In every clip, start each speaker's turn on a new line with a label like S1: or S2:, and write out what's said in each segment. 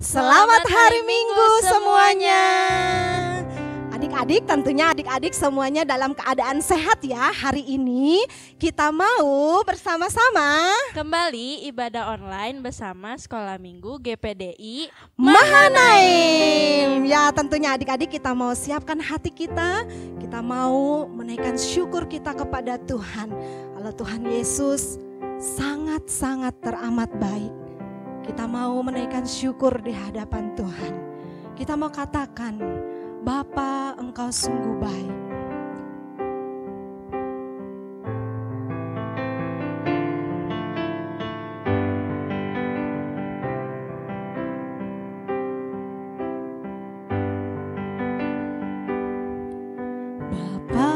S1: Selamat hari Minggu semuanya. Adik-adik, tentunya adik-adik semuanya dalam keadaan sehat ya. Hari ini kita mau bersama-sama
S2: kembali ibadah online bersama Sekolah Minggu GPDI
S1: Mahanaim. Ya, tentunya adik-adik kita mau siapkan hati kita. Kita mau menaikkan syukur kita kepada Tuhan. Allah Tuhan Yesus sangat-sangat teramat baik. Kita mau menaikkan syukur di hadapan Tuhan. Kita mau katakan, Bapa, Engkau sungguh baik. Bapa,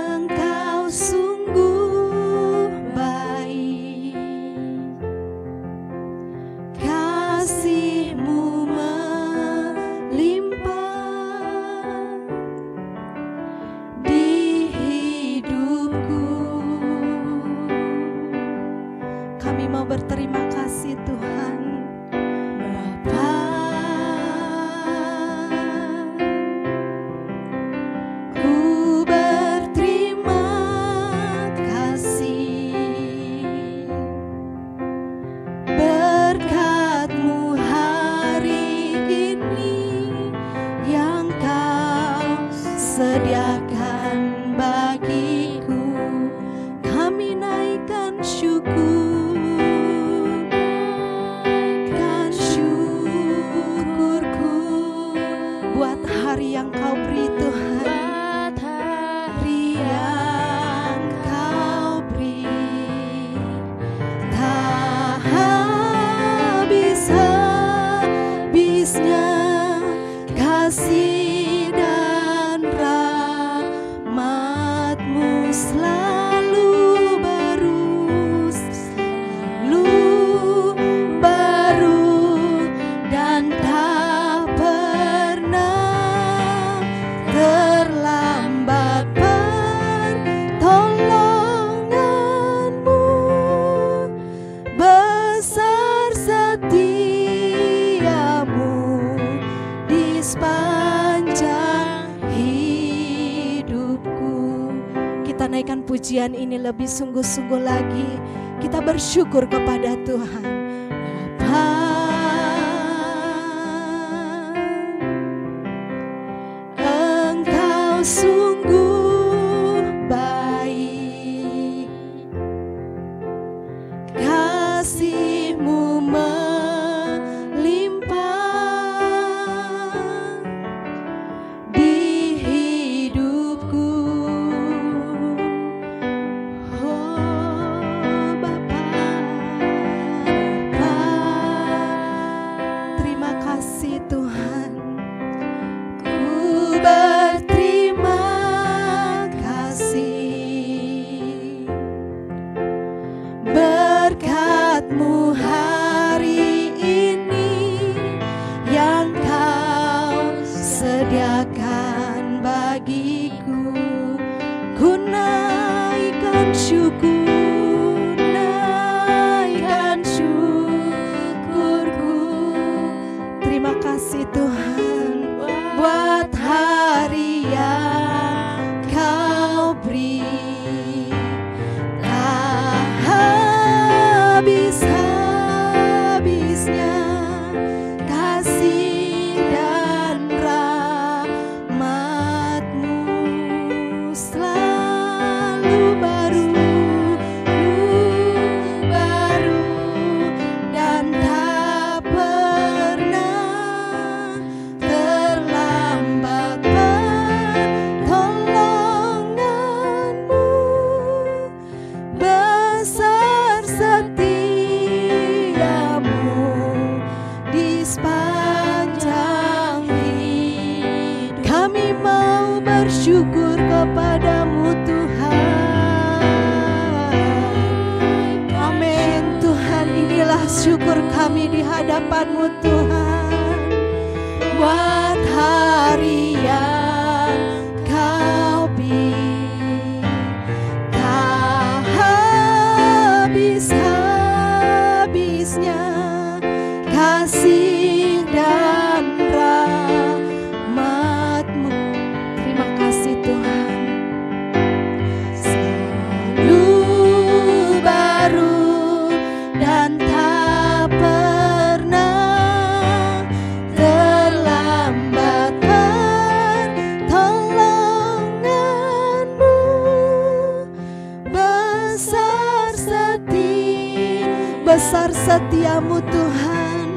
S1: Engkau sungguh baik. Kasih-Mu melimpah di hidupku. Kami mau berterima kasih Tuhan. Bapa, ku berterima kasih. Berkat-Mu hari ini yang Kau sediakan bagiku. Kami naikkan syukur, naikkan syukurku buat hari yang Kau beri Tuhan. Hari yang Kau beri tak habis-habisnya kasih dan rahmat-Mu selalu baru dan tak pernah terlambat pertolongan-Mu. Besar setia-Mu di sepanjang hidupku. Kita naikkan pujian ini lebih sungguh-sungguh lagi. Kita bersyukur kepada Tuhan. Bapa, Engkau sungguh baik. Kasih-Mu melimpah di hidupku. Oh Bapa, terima kasih Tuhan. Ku berterima kasih. Berkat-Mu hari ini yang Kau sediakan bagiku. Ku naikkan syukur, naikkan syukurku. Terima kasih Tuhan buat hari yang Kau beri. Tak habis-habisnya kasih dan rahmat-Mu selalu baru dan tak pernah terlambat pertolongan-Mu. Besar setia-Mu di sepanjang hidup. Kami mau bersyukur kepada-Mu Tuhan. Amin Tuhan, inilah syukur kami di hadapan-Mu Tuhan. Buat hari yang Kau beri tak habis besar setiamu Tuhan,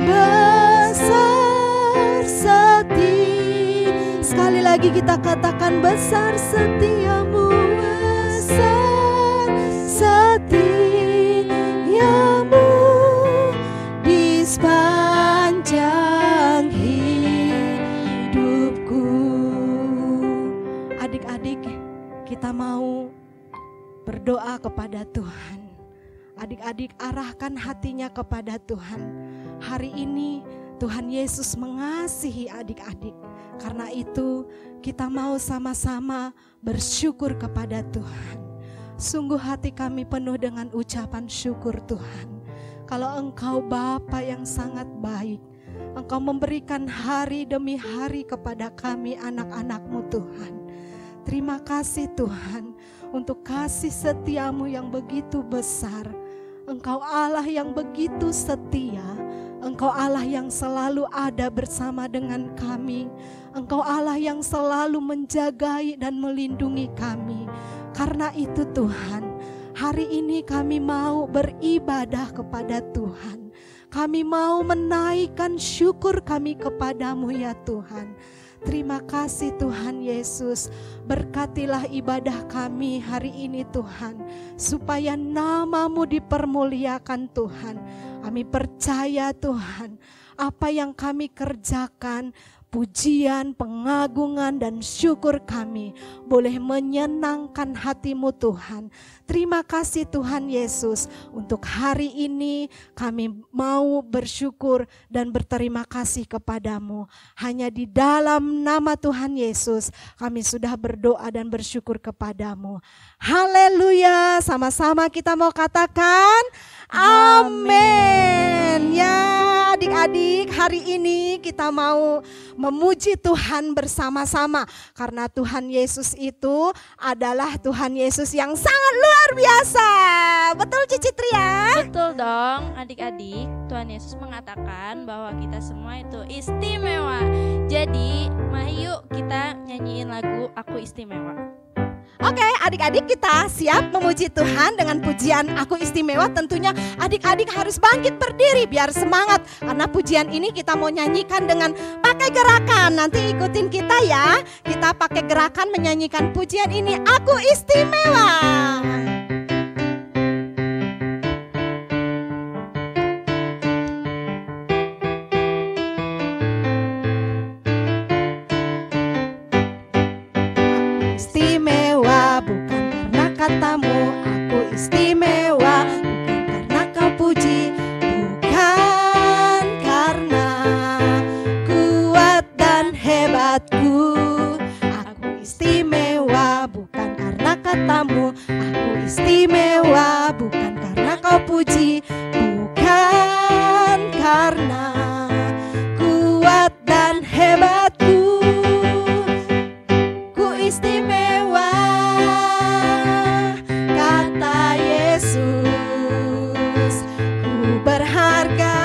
S1: besar setia. Sekali lagi kita katakan besar setiamu, besar setiamu di sepanjang hidupku. Adik-adik, kita mau berdoa kepada Tuhan. Adik-adik, arahkan hatinya kepada Tuhan. Hari ini Tuhan Yesus mengasihi adik-adik. Karena itu kita mau sama-sama bersyukur kepada Tuhan. Sungguh hati kami penuh dengan ucapan syukur Tuhan. Kalau Engkau Bapa yang sangat baik, Engkau memberikan hari demi hari kepada kami anak-anak-Mu Tuhan. Terima kasih Tuhan untuk kasih setiamu yang begitu besar. Engkau Allah yang begitu setia. Engkau Allah yang selalu ada bersama dengan kami. Engkau Allah yang selalu menjagai dan melindungi kami. Karena itu Tuhan, hari ini kami mau beribadah kepada Tuhan. Kami mau menaikkan syukur kami kepadamu ya Tuhan. Terima kasih Tuhan Yesus, berkatilah ibadah kami hari ini Tuhan, supaya nama-Mu dipermuliakan Tuhan. Kami percaya Tuhan, apa yang kami kerjakan, pujian, pengagungan, dan syukur kami boleh menyenangkan hati-Mu Tuhan. Terima kasih Tuhan Yesus, untuk hari ini kami mau bersyukur dan berterima kasih kepadamu. Hanya di dalam nama Tuhan Yesus kami sudah berdoa dan bersyukur kepadamu. Haleluya, sama-sama kita mau katakan amin. Ya adik-adik, hari ini kita mau memuji Tuhan bersama-sama. Karena Tuhan Yesus itu adalah Tuhan Yesus yang sangat luar biasa. Betul Cici Tria?
S2: Betul dong adik-adik, Tuhan Yesus mengatakan bahwa kita semua itu istimewa. Jadi mari yuk kita nyanyiin lagu Aku Istimewa.
S1: Oke, adik-adik, kita siap memuji Tuhan dengan pujian Aku Istimewa. Tentunya adik-adik harus bangkit berdiri biar semangat. Karena pujian ini kita mau nyanyikan dengan pakai gerakan. Nanti ikutin kita ya. Kita pakai gerakan menyanyikan pujian ini, Aku Istimewa. Katamu aku istimewa, bukan karena kau puji, bukan karena kuat dan hebatku. Aku istimewa bukan karena katamu, aku istimewa bukan karena kau puji, bukan karena kuat dan hebatku. Ku istimewa, kata Yesus, ku berharga.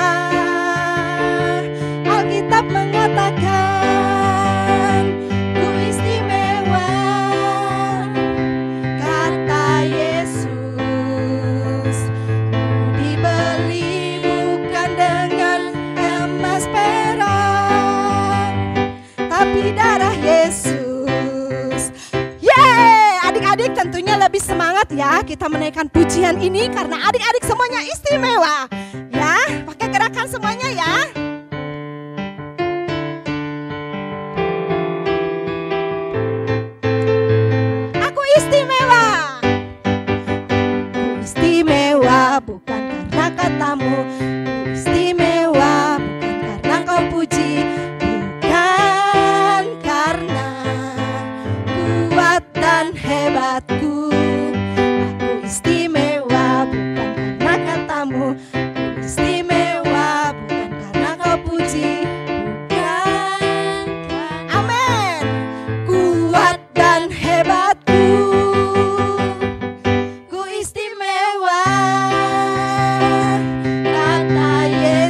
S1: Alkitab mengatakan ku istimewa, kata Yesus. Ku dibeli bukan dengan emas perak, tapi darah Yesus. Adik-adik tentunya lebih semangat ya kita menaikkan pujian ini karena adik-adik semuanya istimewa. Ya, pakai gerakan semuanya ya. Aku istimewa. Aku istimewa bukan karena katamu, aku istimewa bukan karena kau puji, bukan karena kuat dan hebatku. Aku istimewa bukan karena katamu, aku istimewa bukan karena kau puji, bukan. Amin. Kuat dan hebatku. Ku istimewa, kata Yesus.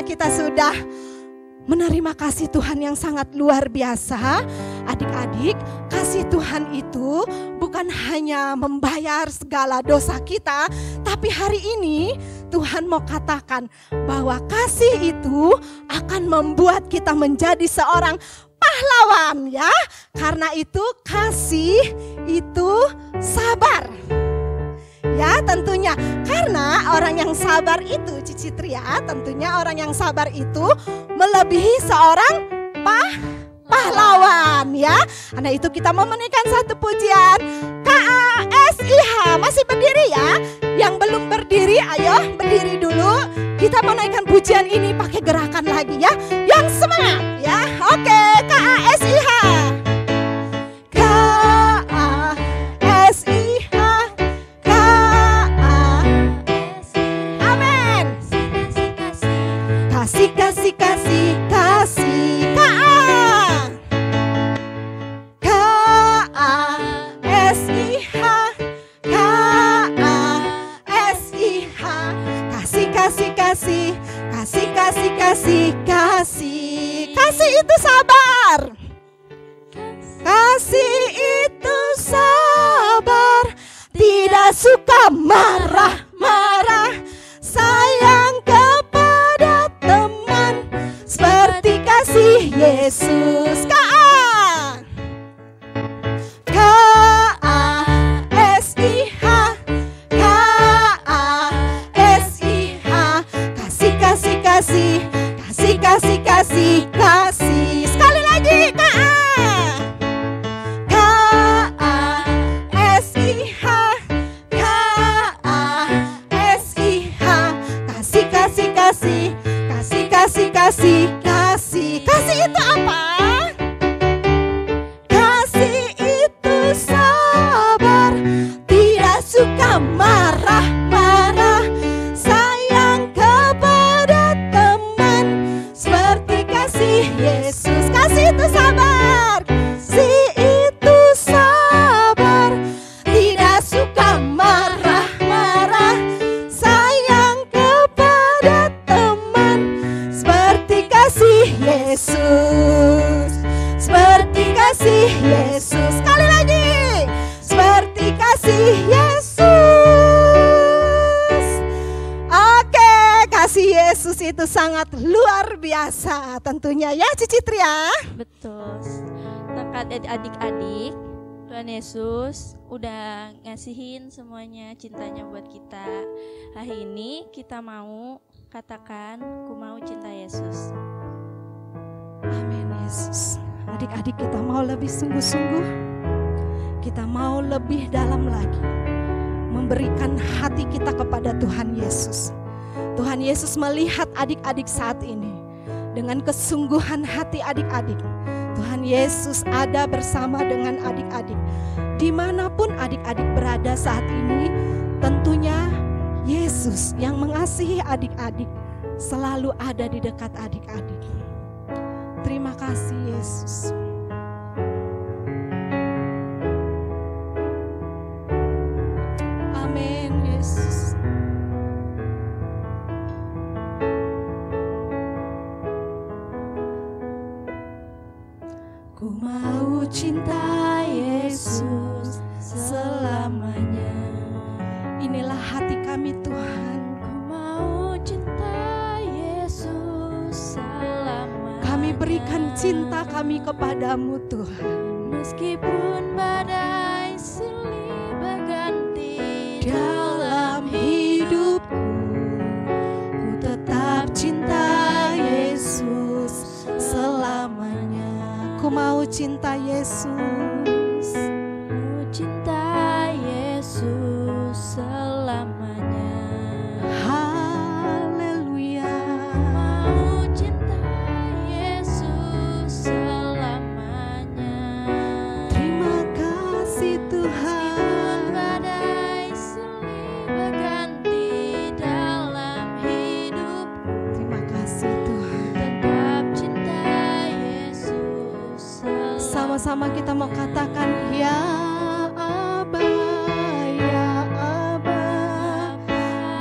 S1: kita sudah menerima kasih Tuhan yang sangat luar biasa. Adik-adik, kasih Tuhan itu bukan hanya membayar segala dosa kita, tapi hari ini Tuhan mau katakan bahwa kasih itu akan membuat kita menjadi seorang pahlawan ya. Karena itu kasih itu sabar. Ya tentunya, karena orang yang sabar itu Cici Tria, tentunya orang yang sabar itu melebihi seorang pahlawan ya. Karena itu kita mau menaikkan satu pujian KASIH. Masih berdiri ya? Yang belum berdiri ayo berdiri dulu. Kita mau naikkan pujian ini pakai gerakan lagi ya. Yang semangat ya. Oke, KASIH. Kasih, kasih, kasih, KASIH, KASIH, kasih, kasih, kasih, kasih, kasih, kasih, kasih, kasih itu sabar, kasih itu sabar, tidak suka marah-marah, sayang kepada teman seperti kasih Yesus. KASIH, KASIH, kasih, kasih, kasih, kasih, kasih, kasih, kasih. Sekali lagi KASIH, KASIH, kasih, kasih, kasih, kasih, kasih, kasih, kasih. Kasih itu apa? Kasih itu sabar, tidak suka marah-marah, sayang kepada teman seperti kasih Yesus. Kasih itu sabar, kasih itu sabar, tidak suka marah-marah, sayang kepada teman seperti kasih Yesus, seperti kasih Yesus. Sekali lagi, seperti kasih Yesus. Oke, kasih Yesus itu sangat luar biasa tentunya ya Cici Tria.
S2: Betul. Maka adik-adik, Tuhan Yesus udah ngasihin semuanya cintanya buat kita. Hari ini kita mau katakan, ku mau cinta Yesus.
S1: Amin Yesus. Adik-adik kita mau lebih sungguh-sungguh, kita mau lebih dalam lagi memberikan hati kita kepada Tuhan Yesus. Tuhan Yesus melihat adik-adik saat ini dengan kesungguhan hati adik-adik. Tuhan Yesus ada bersama dengan adik-adik. Dimanapun adik-adik berada saat ini, tentunya Yesus yang mengasihi adik-adik selalu ada di dekat adik-adik. Terima kasih Yesus. Amin Yesus. Ku mau cinta Yesus selamanya. Inilah hati kami Tuhan.
S2: Ku mau cinta Yesus selamanya.
S1: Kami berikan cinta kami kepadamu Tuhan.
S2: Meskipun badai silih berganti
S1: Dalam hidupku, ku tetap cinta Yesus selamanya. Ku mau cinta Yesus.
S2: Ku cinta Yesus selamanya.
S1: Haleluya.
S2: Mau cinta Yesus selamanya.
S1: Terima kasih Tuhan.
S2: Badai silih berganti dalam hidupku,
S1: Terima kasih Tuhan.
S2: tetap cinta Yesus selamanya.
S1: Sama-sama kita mau katakan ya Aba, ya Aba,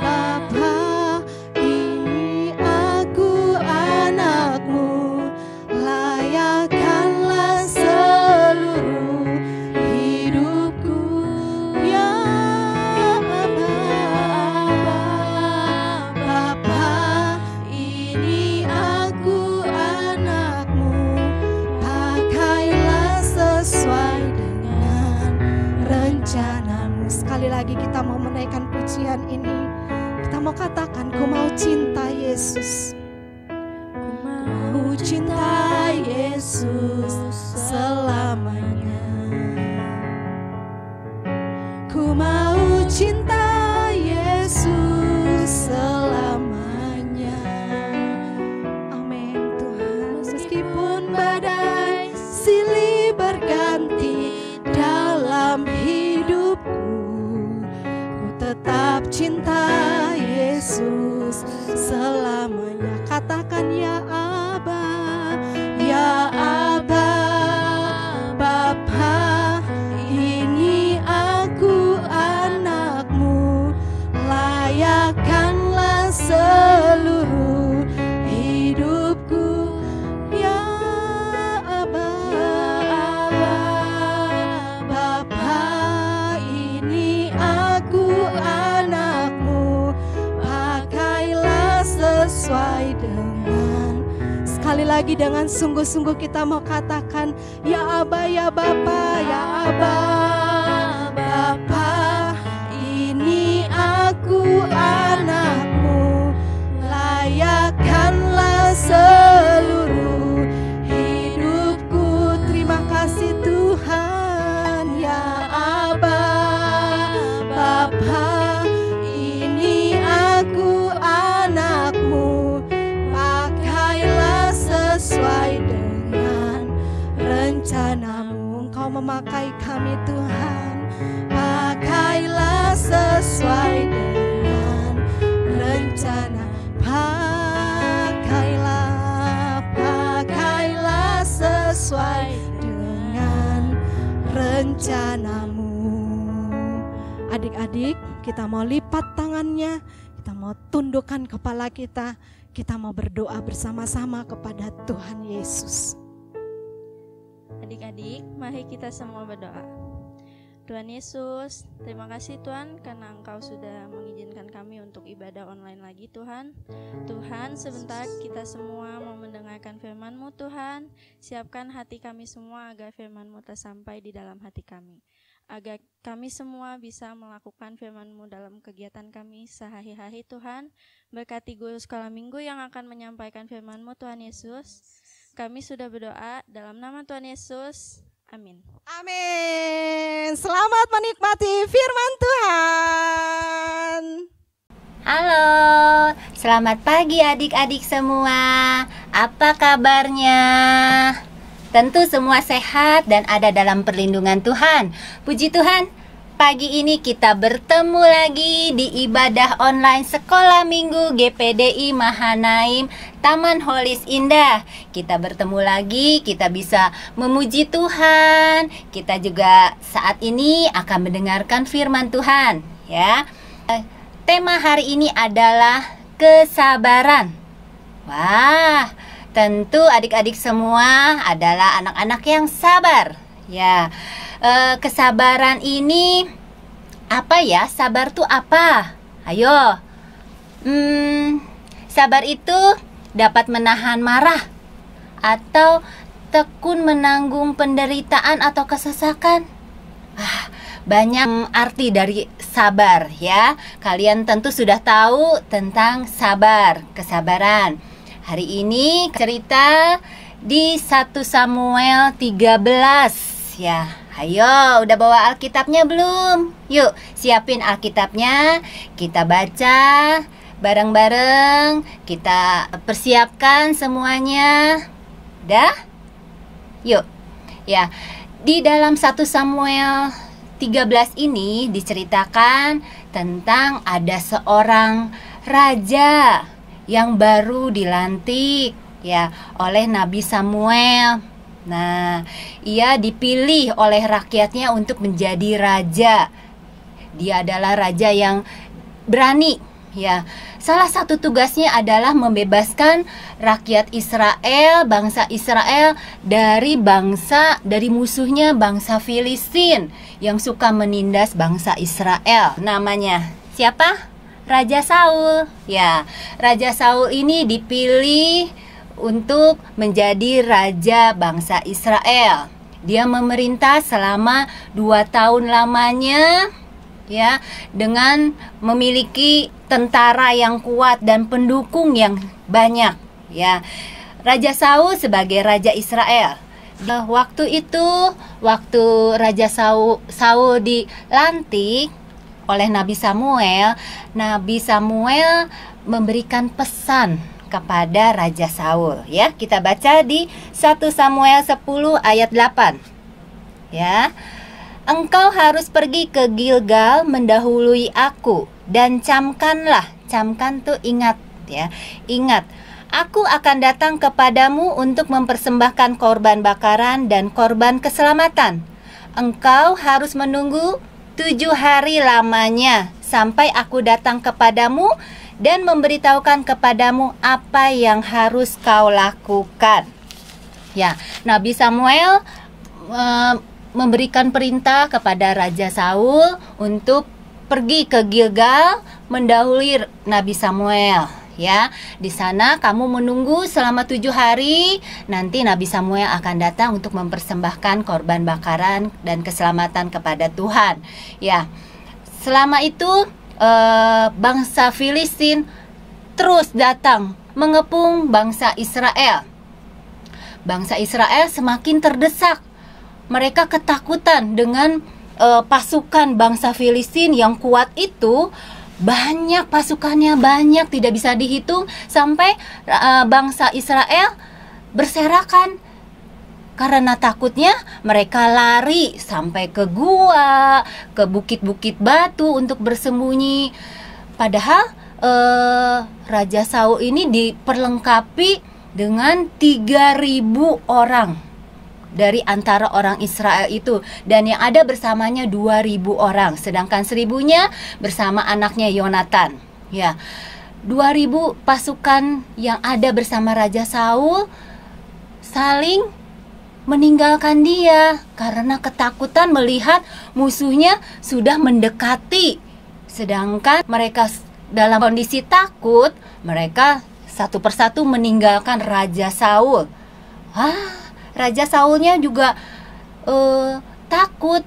S1: Bapa, ini aku mau katakan, ku mau cinta Yesus.
S2: Ku mau
S1: Cinta Yesus selamanya. Ku mau cinta Yesus selamanya. Amin Tuhan. Meskipun badai silih berganti dalam hidupku, ku tetap cinta Yesus selamanya. Katakan ya Aba, ya Aba, Bapa, ini aku anakmu, layakkanlah seluruh hidupku. Ya Aba, Bapa, ini aku anakmu, pakailah sesuai dengan. Sekali lagi dengan sungguh-sungguh kita mau katakan, ya Aba, ya Bapa, ya Aba, Bapa, ini aku anakmu, layakkanlah seluruh hidupku. Terima kasih Tuhan, ya Aba, Bapa, ini aku anakmu, pakailah sesuai dengan rencanamu. Engkau memakai kami Tuhan, pakailah sesuai dengan rencana. Pakailah sesuai dengan rencanamu. Adik-adik, kita mau lipat tangannya, kita mau tundukkan kepala kita mau berdoa bersama-sama kepada Tuhan Yesus.
S2: Adik-adik, mari kita semua berdoa. Tuhan Yesus, terima kasih Tuhan karena Engkau sudah mengizinkan kami untuk ibadah online lagi Tuhan. Tuhan, sebentar kita semua mau mendengarkan firman-Mu Tuhan. Siapkan hati kami semua agar firman-Mu tersampai di dalam hati kami. Agar kami semua bisa melakukan firman-Mu dalam kegiatan kami sehari-hari Tuhan. Berkati guru sekolah minggu yang akan menyampaikan firman-Mu Tuhan Yesus. Kami sudah berdoa dalam nama Tuhan Yesus. Amin.
S1: Amin. Selamat menikmati firman Tuhan.
S3: Halo, selamat pagi adik-adik semua. Apa kabarnya? Tentu semua sehat dan ada dalam perlindungan Tuhan. Puji Tuhan, pagi ini kita bertemu lagi di ibadah online Sekolah Minggu GPDI Mahanaim Taman Holis Indah. Kita bertemu lagi, kita bisa memuji Tuhan. Kita juga saat ini akan mendengarkan firman Tuhan, ya. Tema hari ini adalah kesabaran. Wah, tentu adik-adik semua adalah anak-anak yang sabar, ya. Kesabaran ini apa ya? Sabar tuh apa? Ayo. Sabar itu dapat menahan marah atau tekun menanggung penderitaan atau kesesakan. Banyak arti dari sabar, ya. Kalian tentu sudah tahu tentang sabar, kesabaran. Hari ini cerita di 1 Samuel 13, ya. Ayo, udah bawa Alkitabnya belum? Yuk, siapin Alkitabnya. Kita baca bareng-bareng. Kita persiapkan semuanya. Udah? Yuk. Ya, di dalam 1 Samuel 13 ini diceritakan tentang ada seorang raja yang baru dilantik, ya, oleh Nabi Samuel. Nah, ia dipilih oleh rakyatnya untuk menjadi raja. Dia adalah raja yang berani, ya. Salah satu tugasnya adalah membebaskan rakyat Israel, bangsa Israel dari musuhnya bangsa Filistin yang suka menindas bangsa Israel. Namanya siapa? Raja Saul. Ya, Raja Saul ini dipilih untuk menjadi raja bangsa Israel. Dia memerintah selama 2 tahun lamanya. ya, dengan memiliki tentara yang kuat dan pendukung yang banyak, ya. Raja Saul sebagai raja Israel. Waktu itu, waktu Raja Saul dilantik oleh Nabi Samuel memberikan pesan kepada Raja Saul, ya. Kita baca di 1 Samuel 10 ayat 8. Ya. Engkau harus pergi ke Gilgal mendahului aku dan camkanlah. Camkan tuh ingat, ya. Ingat, aku akan datang kepadamu untuk mempersembahkan korban bakaran dan korban keselamatan. Engkau harus menunggu 7 hari lamanya sampai aku datang kepadamu dan memberitahukan kepadamu apa yang harus kau lakukan. Ya, Nabi Samuel memberikan perintah kepada Raja Saul untuk pergi ke Gilgal mendahului Nabi Samuel. Ya, di sana kamu menunggu selama 7 hari. Nanti Nabi Samuel akan datang untuk mempersembahkan korban bakaran dan keselamatan kepada Tuhan. Ya, selama itu bangsa Filistin terus datang mengepung bangsa Israel. Bangsa Israel semakin terdesak. Mereka ketakutan dengan pasukan bangsa Filistin yang kuat itu. Banyak pasukannya, banyak, tidak bisa dihitung. Sampai bangsa Israel berserakan. Karena takutnya mereka lari sampai ke gua, ke bukit-bukit batu untuk bersembunyi. Padahal Raja Saul ini diperlengkapi dengan 3.000 orang dari antara orang Israel itu, dan yang ada bersamanya 2.000 orang, sedangkan 1.000-nya bersama anaknya Yonatan. Ya, 2.000 pasukan yang ada bersama Raja Saul saling meninggalkan dia karena ketakutan melihat musuhnya sudah mendekati. Sedangkan mereka dalam kondisi takut, mereka satu persatu meninggalkan Raja Saul. Raja Saulnya juga takut.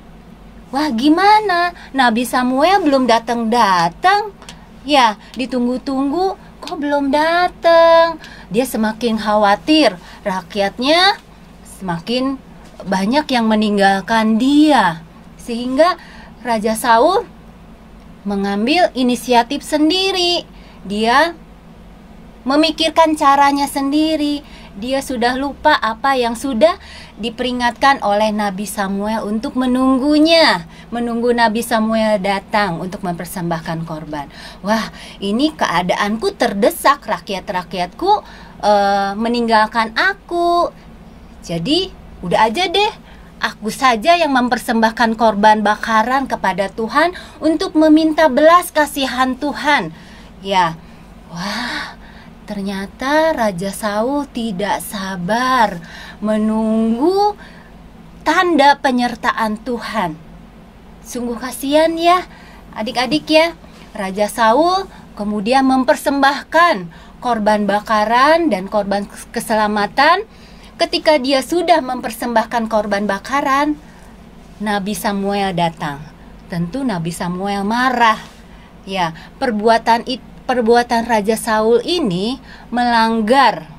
S3: Wah, gimana? Nabi Samuel belum datang-datang. Ya, ditunggu-tunggu kok belum datang. Dia semakin khawatir. Rakyatnya semakin banyak yang meninggalkan dia. Sehingga Raja Saul mengambil inisiatif sendiri. Dia memikirkan caranya sendiri. Dia sudah lupa apa yang sudah diperingatkan oleh Nabi Samuel untuk menunggunya. Menunggu Nabi Samuel datang untuk mempersembahkan korban. Wah, ini keadaanku terdesak, rakyat-rakyatku meninggalkan aku. Jadi, udah aja deh, aku saja yang mempersembahkan korban bakaran kepada Tuhan untuk meminta belas kasihan Tuhan. Ya, wah, ternyata Raja Saul tidak sabar menunggu tanda penyertaan Tuhan. Sungguh kasihan ya, adik-adik ya. Raja Saul kemudian mempersembahkan korban bakaran dan korban keselamatan. Ketika dia sudah mempersembahkan korban bakaran, Nabi Samuel datang. Tentu Nabi Samuel marah. Ya, perbuatan Raja Saul ini melanggar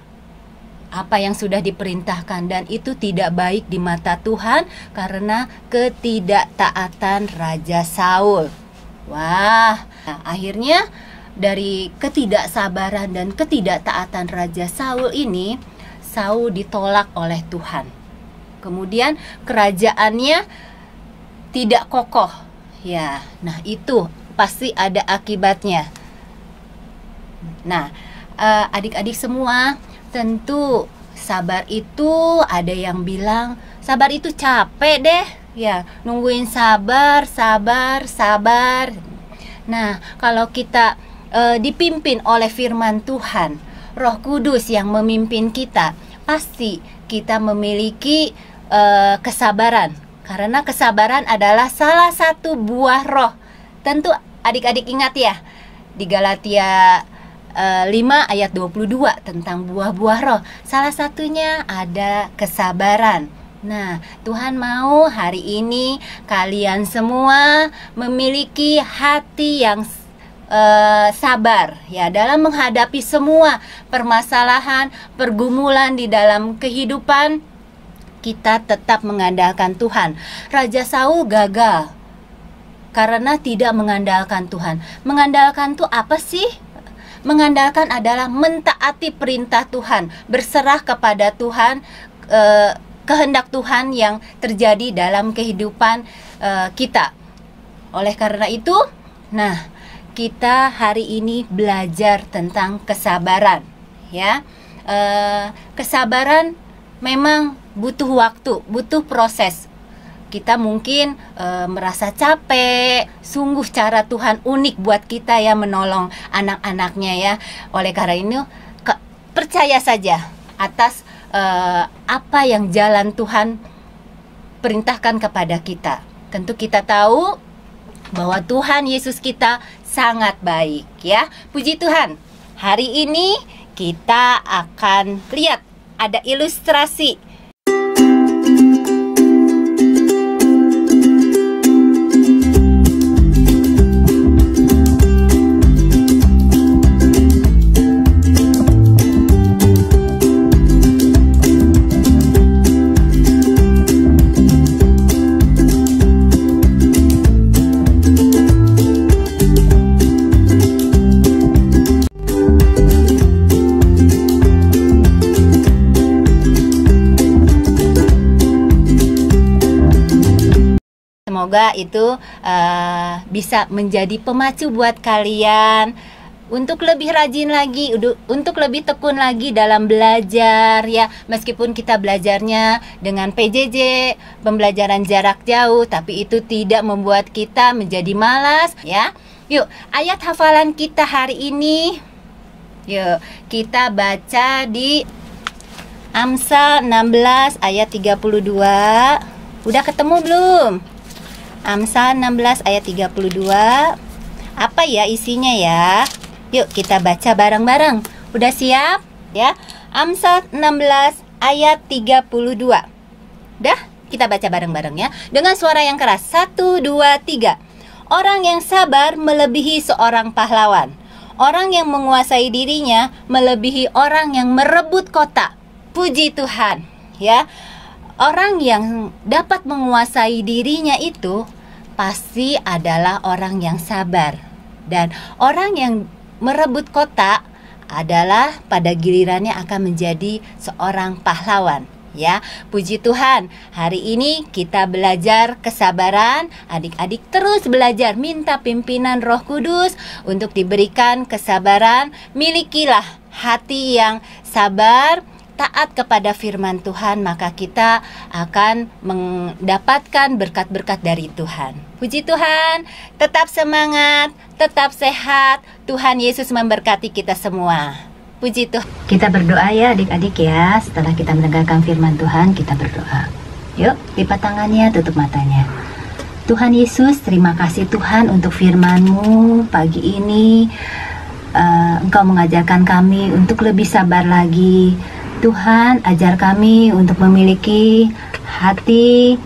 S3: apa yang sudah diperintahkan, dan itu tidak baik di mata Tuhan karena ketidaktaatan Raja Saul. Wah, akhirnya dari ketidaksabaran dan ketidaktaatan Raja Saul ini, Saul ditolak oleh Tuhan. Kemudian kerajaannya tidak kokoh. Ya, nah itu pasti ada akibatnya. Nah, adik-adik semua, tentu sabar itu ada yang bilang sabar itu capek deh. Ya, nungguin sabar. Nah, kalau kita dipimpin oleh firman Tuhan, Roh Kudus yang memimpin kita, pasti kita memiliki kesabaran. Karena kesabaran adalah salah satu buah roh. Tentu adik-adik ingat ya, di Galatia 5 ayat 22 tentang buah-buah roh. Salah satunya ada kesabaran. Nah, Tuhan mau hari ini kalian semua memiliki hati yang sabar ya dalam menghadapi semua permasalahan, pergumulan di dalam kehidupan. Kita tetap mengandalkan Tuhan. Raja Saul gagal karena tidak mengandalkan Tuhan. Mengandalkan itu apa sih? Mengandalkan adalah mentaati perintah Tuhan, berserah kepada Tuhan, kehendak Tuhan yang terjadi dalam kehidupan kita. Oleh karena itu, nah, kita hari ini belajar tentang kesabaran, ya. Kesabaran memang butuh waktu, butuh proses. Kita mungkin merasa capek. Sungguh cara Tuhan unik buat kita ya, menolong anak-anaknya ya. Oleh karena ini percaya saja atas apa yang jalan Tuhan perintahkan kepada kita. Tentu kita tahu bahwa Tuhan Yesus kita sangat baik ya. Puji Tuhan. Hari ini kita akan lihat ada ilustrasi. Semoga itu bisa menjadi pemacu buat kalian untuk lebih rajin lagi, untuk lebih tekun lagi dalam belajar ya. Meskipun kita belajarnya dengan PJJ, pembelajaran jarak jauh, tapi itu tidak membuat kita menjadi malas ya. Yuk, ayat hafalan kita hari ini. Yuk, kita baca di Amsal 16 ayat 32. Udah ketemu belum? Amsal 16 ayat 32. Apa ya isinya ya? Yuk kita baca bareng-bareng. Udah siap? Ya. Amsal 16 ayat 32. Dah, kita baca bareng-bareng ya. Dengan suara yang keras. 1, 2, 3. Orang yang sabar melebihi seorang pahlawan. Orang yang menguasai dirinya melebihi orang yang merebut kota. Puji Tuhan, ya. Orang yang dapat menguasai dirinya itu pasti adalah orang yang sabar. Dan orang yang merebut kota adalah pada gilirannya akan menjadi seorang pahlawan. Ya, puji Tuhan. Hari ini kita belajar kesabaran. Adik-adik terus belajar, minta pimpinan Roh Kudus untuk diberikan kesabaran. Milikilah hati yang sabar, taat kepada firman Tuhan, maka kita akan mendapatkan berkat-berkat dari Tuhan. Puji Tuhan, tetap semangat, tetap sehat. Tuhan Yesus memberkati kita semua. Puji Tuhan. Kita berdoa ya adik-adik ya. Setelah kita mendengarkan firman Tuhan, kita berdoa. Yuk, lipat tangannya, tutup matanya. Tuhan Yesus, terima kasih Tuhan untuk firman-Mu pagi ini. Engkau mengajarkan kami untuk lebih sabar lagi. Tuhan, ajar kami untuk memiliki hati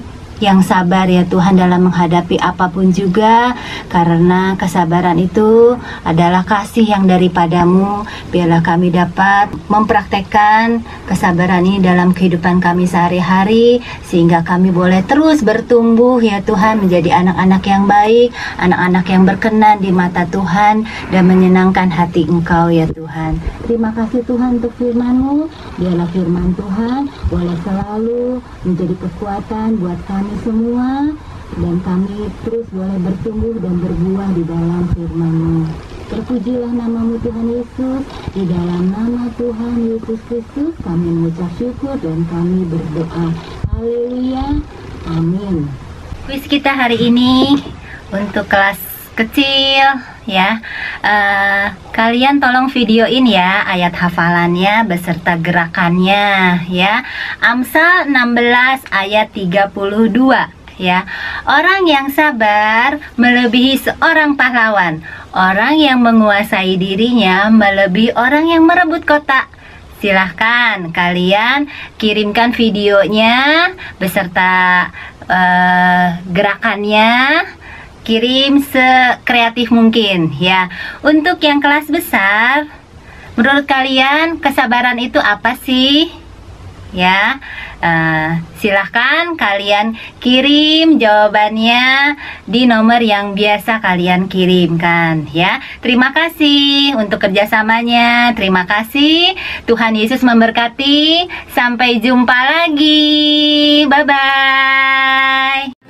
S3: yang sabar ya Tuhan dalam menghadapi apapun juga, karena kesabaran itu adalah kasih yang daripada-Mu. Biarlah kami dapat mempraktekkan kesabaran ini dalam kehidupan kami sehari-hari, sehingga kami boleh terus bertumbuh ya Tuhan, menjadi anak-anak yang baik, anak-anak yang berkenan di mata Tuhan dan menyenangkan hati Engkau ya Tuhan. Terima kasih Tuhan untuk firman-Mu. Biarlah firman Tuhan boleh selalu menjadi kekuatan buat kami semua, dan kami terus boleh bertumbuh dan berbuah di dalam firman-Mu. Terpujilah nama-Mu Tuhan Yesus. Di dalam nama Tuhan Yesus Kristus kami mengucap syukur dan kami berdoa. Haleluya. Amin. Kuis kita hari ini untuk kelas kecil ya. Kalian tolong videoin ya ayat hafalannya beserta gerakannya ya. Amsal 16 ayat 32 ya. Orang yang sabar melebihi seorang pahlawan. Orang yang menguasai dirinya melebihi orang yang merebut kota. silahkan kalian kirimkan videonya beserta gerakannya. Kirim sekreatif mungkin ya. Untuk yang kelas besar, menurut kalian kesabaran itu apa sih? Ya, silahkan kalian kirim jawabannya di nomor yang biasa kalian kirimkan ya. Terima kasih untuk kerjasamanya. Terima kasih. Tuhan Yesus memberkati. Sampai jumpa lagi. Bye-bye.